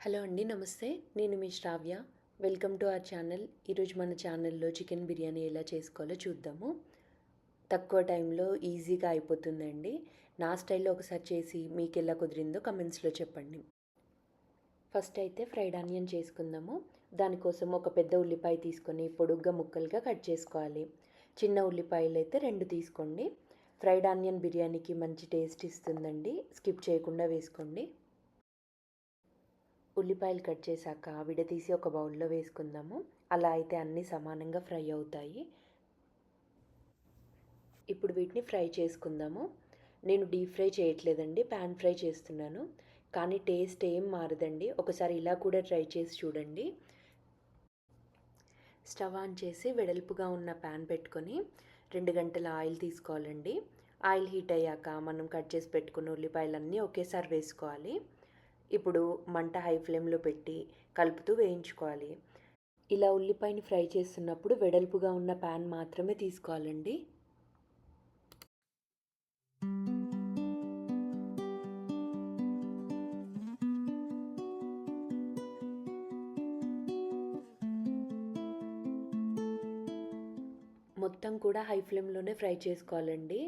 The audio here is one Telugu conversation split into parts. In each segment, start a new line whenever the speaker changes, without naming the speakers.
హలో అండి, నమస్తే. నేను మీ Shravya. Welcome to our channel. ఈరోజు మన ఛానల్లో చికెన్ బిర్యానీ ఎలా చేసుకోవాలో చూద్దాము. తక్కువ టైంలో ఈజీగా అయిపోతుందండి. నా స్టైల్లో ఒకసారి చేసి మీకు ఎలా కుదిరిందో కమెంట్స్లో చెప్పండి. ఫస్ట్ అయితే ఫ్రైడ్ ఆనియన్ చేసుకుందాము. దానికోసం ఒక పెద్ద ఉల్లిపాయ తీసుకొని పొడుగ్గా ముక్కలుగా కట్ చేసుకోవాలి. చిన్న ఉల్లిపాయలు అయితే 2 తీసుకోండి. ఫ్రైడ్ ఆనియన్ బిర్యానీకి మంచి టేస్ట్ ఇస్తుందండి. స్కిప్ చేయకుండా వేసుకోండి. ఉల్లిపాయలు కట్ చేశాక విడదీసి ఒక బౌల్లో వేసుకుందాము. అలా అయితే అన్నీ సమానంగా ఫ్రై అవుతాయి. ఇప్పుడు వీటిని ఫ్రై చేసుకుందాము. నేను డీప్ ఫ్రై చేయట్లేదండి, ప్యాన్ ఫ్రై చేస్తున్నాను. కానీ టేస్ట్ ఏం మారదండి. ఒకసారి ఇలా కూడా ట్రై చేసి చూడండి. స్టవ్ ఆన్ చేసి వెడల్పుగా ఉన్న ప్యాన్ పెట్టుకొని 2 గంటల ఆయిల్ తీసుకోవాలండి. ఆయిల్ హీట్ అయ్యాక మనం కట్ చేసి పెట్టుకున్న ఉల్లిపాయలన్నీ ఒకేసారి వేసుకోవాలి. ఇప్పుడు మంట హై ఫ్లేమ్లో పెట్టి కలుపుతూ వేయించుకోవాలి. ఇలా ఉల్లిపాయని ఫ్రై చేస్తున్నప్పుడు వెడల్పుగా ఉన్న ప్యాన్ మాత్రమే తీసుకోవాలండి. మొత్తం కూడా హై ఫ్లేమ్లోనే ఫ్రై చేసుకోవాలండి.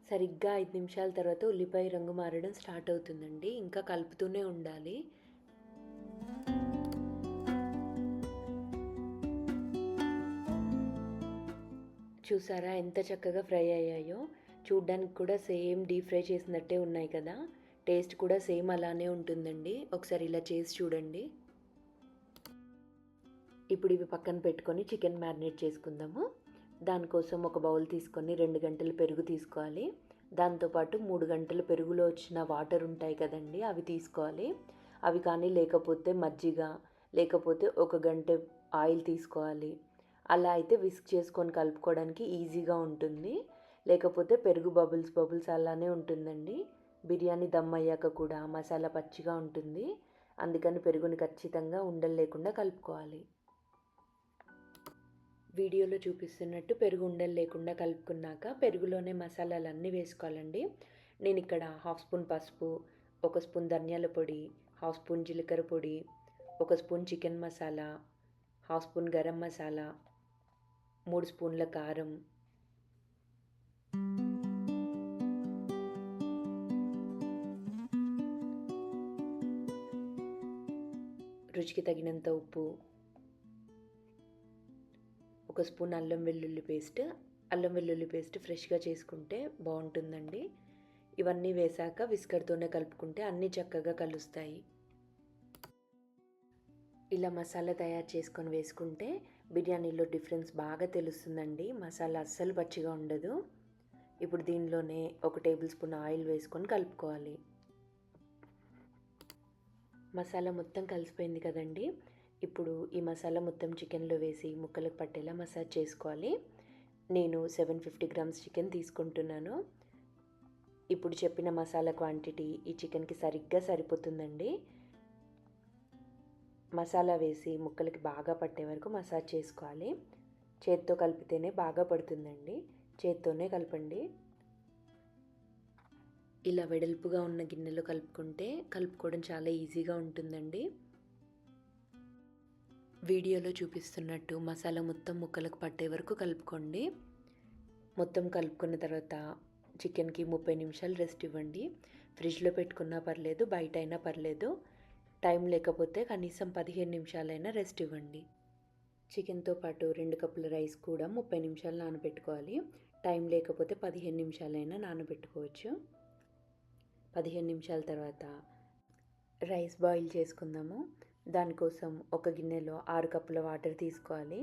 సరిగ్గా 5 నిమిషాల తర్వాత ఉల్లిపాయ రంగు మారడం స్టార్ట్ అవుతుందండి. ఇంకా కలుపుతూనే ఉండాలి. చూసారా ఎంత చక్కగా ఫ్రై అయ్యాయో? చూడ్డానికి కూడా సేమ్ డీప్ ఫ్రై చేసినట్టే ఉన్నాయి కదా. టేస్ట్ కూడా సేమ్ అలానే ఉంటుందండి. ఒకసారి ఇలా చేసి చూడండి. ఇప్పుడు ఇవి పక్కన పెట్టుకొని చికెన్ మ్యారినేట్ చేసుకుందాము. దానికోసం ఒక బౌల్ తీసుకొని 2 గంటలు పెరుగు తీసుకోవాలి. దాంతోపాటు 3 గంటలు పెరుగులో వచ్చిన వాటర్ ఉంటాయి కదండి, అవి తీసుకోవాలి. అవి కానీ లేకపోతే మజ్జిగ, లేకపోతే 1 గంట ఆయిల్ తీసుకోవాలి. అలా అయితే విస్క్ చేసుకొని కలుపుకోవడానికి ఈజీగా ఉంటుంది. లేకపోతే పెరుగు బబుల్స్ అలానే ఉంటుందండి. బిర్యానీ దమ్ అయ్యాక కూడా మసాలా పచ్చిగా ఉంటుంది. అందుకని పెరుగుని ఖచ్చితంగా ఉండలు లేకుండా కలుపుకోవాలి. వీడియోలో చూపిస్తున్నట్టు పెరుగు ఉండలు లేకుండా కలుపుకున్నాక పెరుగులోనే మసాలాలన్నీ వేసుకోవాలండి. నేను ఇక్కడ 1/2 స్పూన్ పసుపు, 1 స్పూన్ ధనియాల పొడి, 1/2 స్పూన్ జీలకర్ర పొడి, 1 spoon chicken masala, 1/2 spoon garam masala, 3 స్పూన్ల కారం, రుచికి తగినంత ఉప్పు, 1 స్పూన్ అల్లం వెల్లుల్లి పేస్ట్ ఫ్రెష్గా చేసుకుంటే బాగుంటుందండి. ఇవన్నీ వేశాక విస్కర్తోనే కలుపుకుంటే అన్నీ చక్కగా కలుస్తాయి. ఇలా మసాలా తయారు చేసుకొని వేసుకుంటే బిర్యానీలో డిఫరెన్స్ బాగా తెలుస్తుందండి. మసాలా అస్సలు పచ్చిగా ఉండదు. ఇప్పుడు దీనిలోనే 1 టేబుల్ స్పూన్ ఆయిల్ వేసుకొని కలుపుకోవాలి. మసాలా మొత్తం కలిసిపోయింది కదండి. ఇప్పుడు ఈ మసాలా మొత్తం చికెన్లో వేసి ముక్కలకు పట్టేలా మసాజ్ చేసుకోవాలి. నేను 750 గ్రామ్స్ చికెన్ తీసుకుంటున్నాను. ఇప్పుడు చెప్పిన మసాలా క్వాంటిటీ ఈ చికెన్కి సరిగ్గా సరిపోతుందండి. మసాలా వేసి ముక్కలకి బాగా పట్టే వరకు మసాజ్ చేసుకోవాలి. చేత్తో కలిపితేనే బాగా పడుతుందండి. చేత్తోనే కలపండి. ఇలా వెడల్పుగా ఉన్న గిన్నెలో కలుపుకోవడం చాలా ఈజీగా ఉంటుందండి. వీడియోలో చూపిస్తున్నట్టు మసాలా మొత్తం ముక్కలకు పట్టే వరకు కలుపుకోండి. మొత్తం కలుపుకున్న తర్వాత చికెన్కి 30 నిమిషాలు రెస్ట్ ఇవ్వండి. ఫ్రిడ్జ్లో పెట్టుకున్నా పర్లేదు, బయట అయినా పర్లేదు. టైం లేకపోతే కనీసం 15 నిమిషాలైనా రెస్ట్ ఇవ్వండి. చికెన్తో పాటు 2 కప్పుల రైస్ కూడా 30 నిమిషాలు నానబెట్టుకోవాలి. టైం లేకపోతే 15 నిమిషాలైనా నానబెట్టుకోవచ్చు. 15 నిమిషాల తర్వాత రైస్ బాయిల్ చేసుకుందాము. దానికోసం ఒక గిన్నెలో 6 కప్పుల వాటర్ తీసుకోవాలి.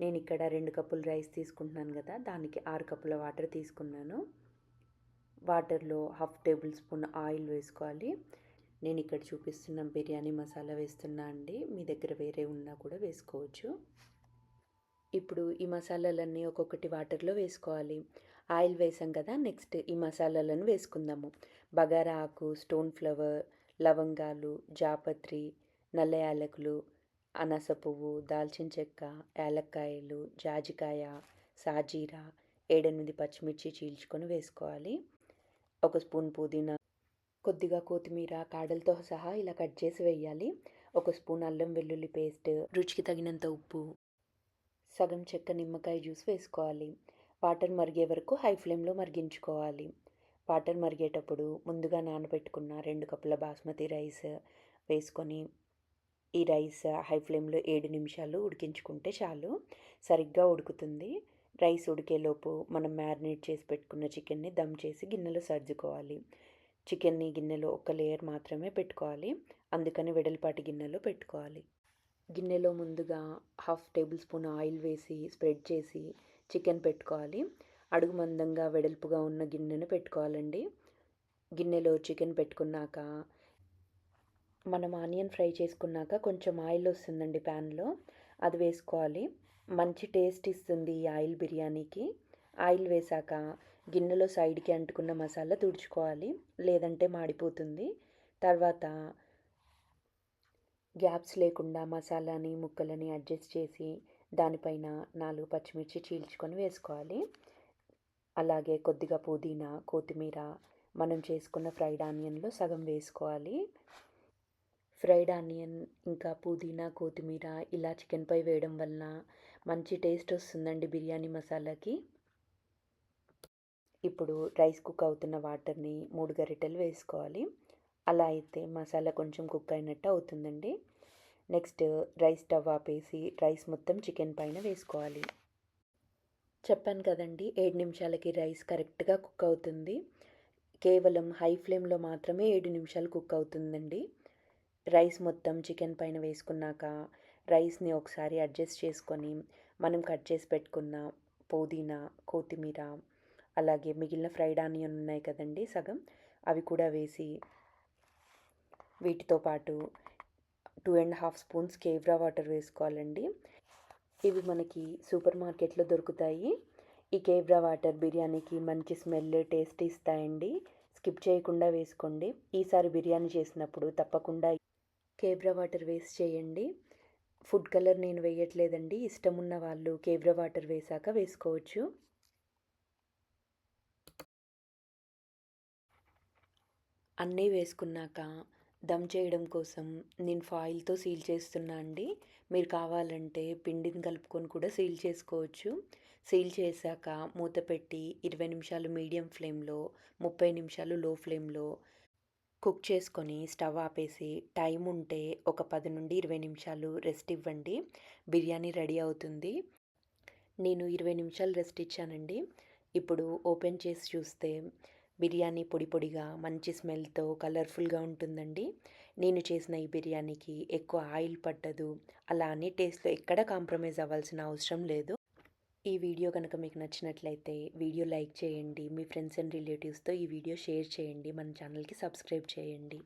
నేను ఇక్కడ 2 కప్పుల రైస్ తీసుకుంటున్నాను కదా, దానికి 6 కప్పుల వాటర్ తీసుకున్నాను. వాటర్లో 1/2 టేబుల్ స్పూన్ ఆయిల్ వేసుకోవాలి. నేను ఇక్కడ చూపిస్తున్న బిర్యానీ మసాలా వేస్తున్నా అండి. మీ దగ్గర వేరే ఉన్నా కూడా వేసుకోవచ్చు. ఇప్పుడు ఈ మసాలాలన్నీ ఒక్కొక్కటి వాటర్లో వేసుకోవాలి. ఆయిల్ వేసాం కదా, నెక్స్ట్ ఈ మసాలాలను వేసుకుందాము. బగారా ఆకు, స్టోన్ ఫ్లవర్, లవంగాలు, జాపత్రి, నల్ల యాలకులు, అనాస పువ్వు, దాల్చిన చెక్క, యాలక్కాయలు, జాజికాయ, సాజీరా, 7-8 పచ్చిమిర్చి చీల్చుకొని వేసుకోవాలి. 1 స్పూన్ పుదీనా, కొద్దిగా కొత్తిమీర కాడలతో సహా ఇలా కట్ చేసి వేయాలి. 1 స్పూన్ అల్లం వెల్లుల్లి పేస్ట్, రుచికి తగినంత ఉప్పు, సగం చెక్క నిమ్మకాయ జ్యూస్ వేసుకోవాలి. వాటర్ మరిగే వరకు హై ఫ్లేమ్లో మరిగించుకోవాలి. వాటర్ మరిగేటప్పుడు ముందుగా నానబెట్టుకున్న 2 కప్పుల బాస్మతి రైస్ వేసుకొని ఈ రైస్ హై ఫ్లేమ్లో 7 నిమిషాలు ఉడికించుకుంటే చాలు, సరిగ్గా ఉడుకుతుంది. రైస్ ఉడికేలోపు మనం మ్యారినేట్ చేసి పెట్టుకున్న చికెన్ని దమ్ చేసి గిన్నెలో సర్దుకోవాలి. చికెన్ని గిన్నెలో ఒక లేయర్ మాత్రమే పెట్టుకోవాలి, అందుకని వెడల్పాటి గిన్నెలో పెట్టుకోవాలి. గిన్నెలో ముందుగా 1/2 టేబుల్ స్పూన్ ఆయిల్ వేసి స్ప్రెడ్ చేసి చికెన్ పెట్టుకోవాలి. అడుగు మందంగా వెడల్పుగా ఉన్న గిన్నెను పెట్టుకోవాలండి. గిన్నెలో చికెన్ పెట్టుకున్నాక మనం ఆనియన్ ఫ్రై చేసుకున్నాక కొంచెం ఆయిల్ వస్తుందండి ప్యాన్లో, అది వేసుకోవాలి. మంచి టేస్ట్ ఇస్తుంది ఈ ఆయిల్ బిర్యానీకి. ఆయిల్ వేసాక గిన్నెలో సైడ్కి అంటుకున్న మసాలా తుడుచుకోవాలి, లేదంటే మాడిపోతుంది. తర్వాత గ్యాప్స్ లేకుండా మసాలాని ముక్కలని అడ్జస్ట్ చేసి దానిపైన 4 పచ్చిమిర్చి చీల్చుకొని వేసుకోవాలి. అలాగే కొద్దిగా పుదీనా, కొత్తిమీర, మనం చేసుకున్న ఫ్రైడ్ ఆనియన్లో సగం వేసుకోవాలి. ఫ్రైడ్ ఆనియన్ ఇంకా పుదీనా, కొత్తిమీర ఇలా చికెన్పై వేయడం వలన మంచి టేస్ట్ వస్తుందండి బిర్యానీ మసాలాకి. ఇప్పుడు రైస్ కుక్ అవుతున్న వాటర్ని 3 గరిటెలు వేసుకోవాలి. అలా అయితే మసాలా కొంచెం కుక్ అయినట్టు అవుతుందండి. నెక్స్ట్ రైస్ స్టవ్ ఆపేసి రైస్ మొత్తం చికెన్ పైన వేసుకోవాలి. చెప్పాను కదండి, 7 నిమిషాలకి రైస్ కరెక్ట్గా కుక్ అవుతుంది. కేవలం హై ఫ్లేమ్లో మాత్రమే 7 నిమిషాలు కుక్ అవుతుందండి. రైస్ మొత్తం చికెన్ పైన వేసుకున్నాక రైస్ని ఒకసారి అడ్జస్ట్ చేసుకొని మనం కట్ చేసి పెట్టుకున్న పుదీనా, కొత్తిమీర, అలాగే మిగిలిన ఫ్రైడ్ ఆనియన్ ఉన్నాయి కదండి సగం, అవి కూడా వేసి వీటితో పాటు 2.5 స్పూన్స్ కేవ్రా వాటర్ వేసుకోవాలండి. ఇవి మనకి సూపర్ మార్కెట్లో దొరుకుతాయి. ఈ కేవ్రా వాటర్ బిర్యానీకి మంచి స్మెల్, టేస్ట్ ఇస్తాయండి. స్కిప్ చేయకుండా వేసుకోండి. ఈసారి బిర్యానీ చేసినప్పుడు తప్పకుండా కేవ్రా వాటర్ వేస్ట్ చేయండి. ఫుడ్ కలర్ నేను వేయట్లేదండి, ఇష్టం ఉన్న వాళ్ళు కేవ్రా వాటర్ వేసాక వేసుకోవచ్చు. అన్నీ వేసుకున్నాక దమ్ చేయడం కోసం నేను ఫాయిల్తో సీల్ చేస్తున్నా అండి. మీరు కావాలంటే పిండిని కలుపుకొని కూడా సీల్ చేసుకోవచ్చు. సీల్ చేశాక మూత పెట్టి 20 నిమిషాలు మీడియం ఫ్లేమ్లో, 30 నిమిషాలు లో ఫ్లేమ్లో కుక్ చేసుకొని స్టవ్ ఆపేసి టైం ఉంటే ఒక 10 నుండి 20 నిమిషాలు రెస్ట్ ఇవ్వండి. బిర్యానీ రెడీ అవుతుంది. నేను 20 నిమిషాలు రెస్ట్ ఇచ్చానండి. ఇప్పుడు ఓపెన్ చేసి చూస్తే బిర్యానీ పొడి పొడిగా మంచి స్మెల్తో కలర్ఫుల్గా ఉంటుందండి. నేను చేసిన ఈ బిర్యానీకి ఎక్కువ ఆయిల్ పట్టదు, అలా అని టేస్ట్లో ఎక్కడ కాంప్రమైజ్ అవ్వాల్సిన అవసరం లేదు. ఈ వీడియో కనుక మీకు నచ్చినట్లయితే వీడియో లైక్ చేయండి, మీ ఫ్రెండ్స్ అండ్ రిలేటివ్స్తో ఈ వీడియో షేర్ చేయండి, మన ఛానల్కి సబ్స్క్రైబ్ చేయండి.